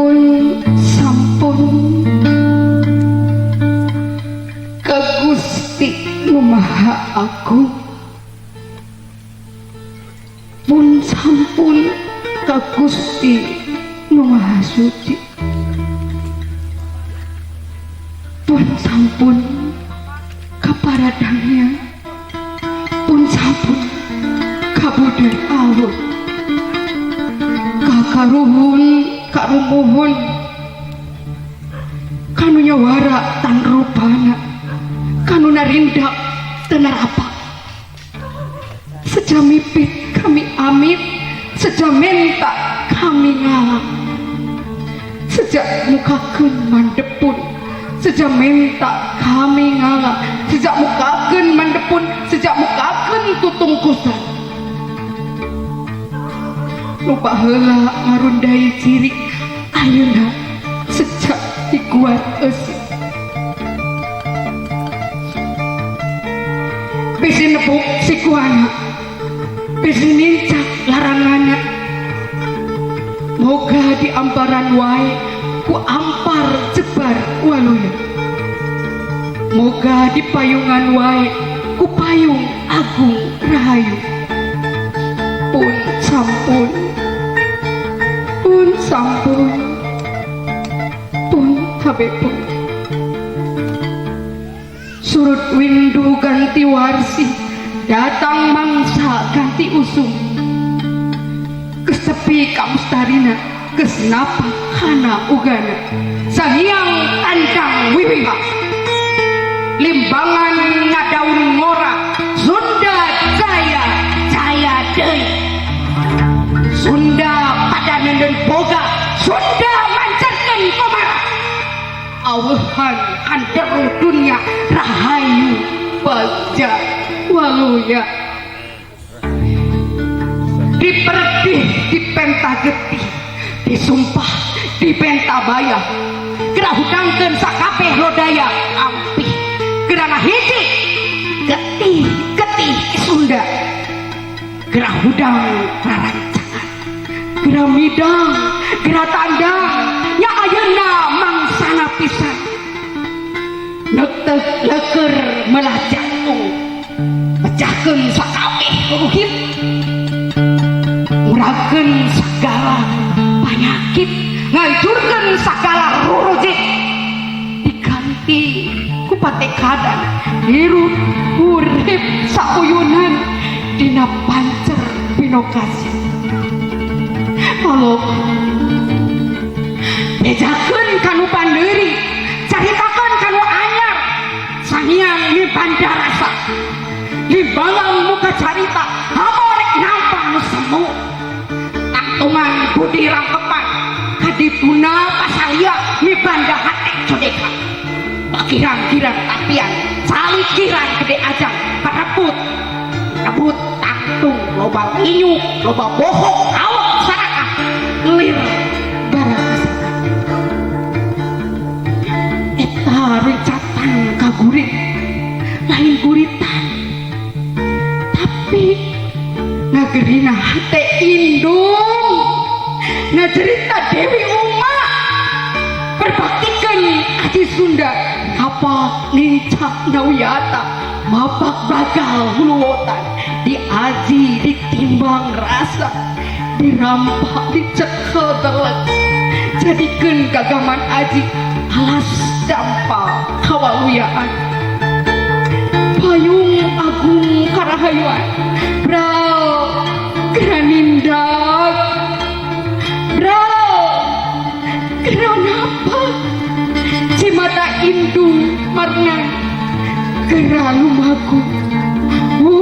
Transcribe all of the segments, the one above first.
pun sampun ka Gusti Nu Maha Agung, pun sampun ka Gusti Nu Maha Suci, pun sampun ka paradangnya, pun sampun ka budaya awet, ka karuhun karumuhun kanu nyawara tan rupana, kanu narindak tenarapa sejamipit kami amit, sejamenta kami ngalang, sejak mukakeun mandepun sejamenta kami ngalang, sejak mukakeun mandepun sejak mukakeun tutungkusan nu baheula ngarundai ciri ayeuna sejak dikuat eusi bisi nepuk si kuana, bisi nincak larangana, moga di amparan wae ku ampar jebar waluya, moga di payungan wae ku payung agung rahayu, pun sampun, pun sampun, pun habepun. Surut windu ganti warsi, datang mangsa ganti usung, kesepi kamustarina, kesnapa hana ugana, sahyang tandang wiwiha, limbangan ngadaun ngora, Sunda jaya jaya deui, Sunda padanan dan boga, Sunda mancarkan komara, awuhan anderu dunia rahayu baja waluya, diperdih dipenta getih, disumpah dipenta bayah, gerah hudangkeun sakabeh lodaya ampih, gerana hiji getih getih Sunda, gerah hudang rarancangan, gerah midang gerah tandang nya ayeuna mangsana pisan, neuteuk leuker melah jantung, pecahkeun sakabeh ruhit, murahkeun segala penyakit, ngancurkeun segala rurujik, diganti ku patekadan hiruk urip sauyunan dina pancer binokasi. Tolong bejakeun kanu pandeuri, caritakeun kanu anyar, sangiang di bandarasa, di balang muka carita hamorek nampa nu semu, tangtungan budi rangkepan kadituna pasalia di banda hatek codeka, pakirang-kirang tapian salikiran gede ajang pareput rebut tangtung loba inyuk loba bohong awak sarakah lir barang eta rencatan kagurit lain guritan tapi ngagerina hate indung ngacerita Dewi Uma berbaktikan Aji Sunda apa nincak nawiyata mapak bagal huluwotan di aji ditimbang rasa dirampak dicekel telek jadikeun gagaman aji alas dampa kawaluyaan payung agung karahayuan brau geranindak brau geranapa cimata indung marngan gera lumaku ahu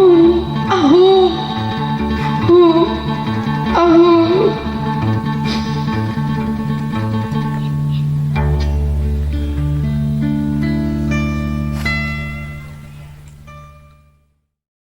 ahu ahu